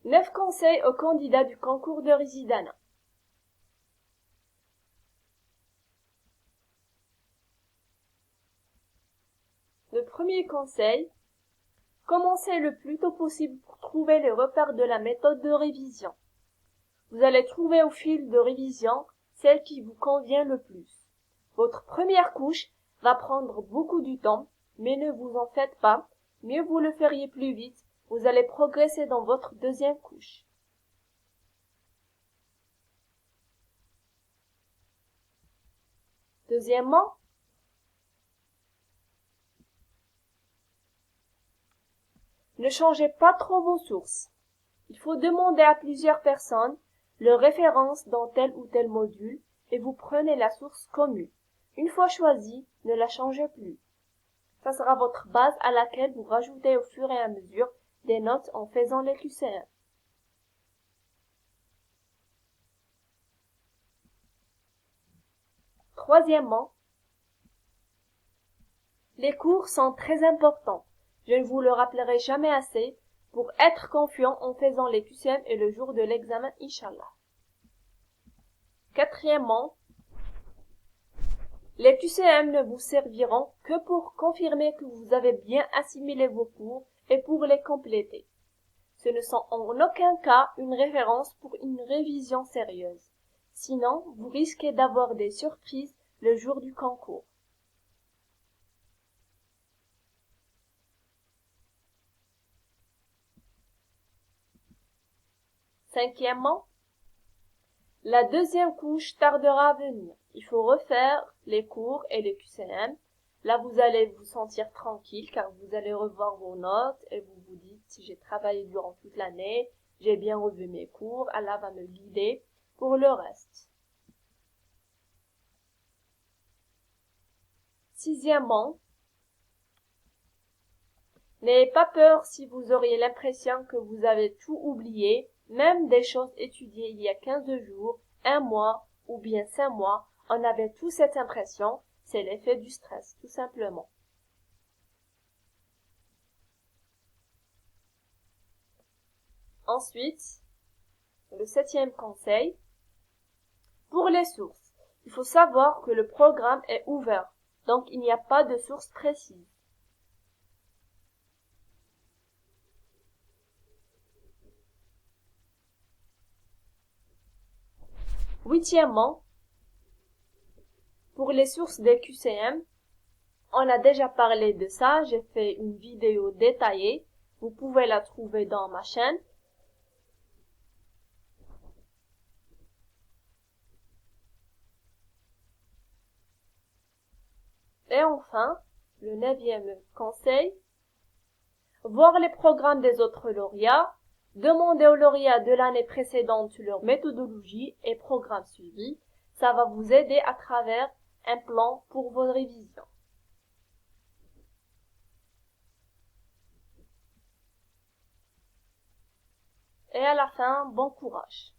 9 conseils aux candidats du concours de Résidana. Le premier conseil, commencez le plus tôt possible pour trouver les repères de la méthode de révision. Vous allez trouver au fil de révision celle qui vous convient le plus. Votre première couche va prendre beaucoup de temps, mais ne vous en faites pas, mieux vous le feriez plus vite, vous allez progresser dans votre deuxième couche. Deuxièmement, ne changez pas trop vos sources. Il faut demander à plusieurs personnes leur référence dans tel ou tel module et vous prenez la source commune. Une fois choisie, ne la changez plus. Ça sera votre base à laquelle vous rajoutez au fur et à mesure des notes en faisant les QCM. Troisièmement, les cours sont très importants. Je ne vous le rappellerai jamais assez pour être confiant en faisant les QCM et le jour de l'examen, Inch'Allah. Quatrièmement, les QCM ne vous serviront que pour confirmer que vous avez bien assimilé vos cours et pour les compléter. Ce ne sont en aucun cas une référence pour une révision sérieuse. Sinon, vous risquez d'avoir des surprises le jour du concours. Cinquièmement, la deuxième couche tardera à venir. Il faut refaire les cours et les QCM. Là, vous allez vous sentir tranquille car vous allez revoir vos notes et vous vous dites j'ai travaillé durant toute l'année, j'ai bien revu mes cours, Allah va me guider pour le reste. Sixièmement, n'ayez pas peur si vous auriez l'impression que vous avez tout oublié, même des choses étudiées il y a 15 jours, un mois ou bien 5 mois, on avait tous cette impression, c'est l'effet du stress, tout simplement. Ensuite, le septième conseil, pour les sources, il faut savoir que le programme est ouvert, donc il n'y a pas de source précise. Huitièmement, pour les sources des QCM, on a déjà parlé de ça, j'ai fait une vidéo détaillée, vous pouvez la trouver dans ma chaîne. Et enfin, le neuvième conseil, voir les programmes des autres lauréats, demander aux lauréats de l'année précédente leur méthodologie et programme suivi, ça va vous aider à travers un plan pour vos révisions. Et à la fin, bon courage.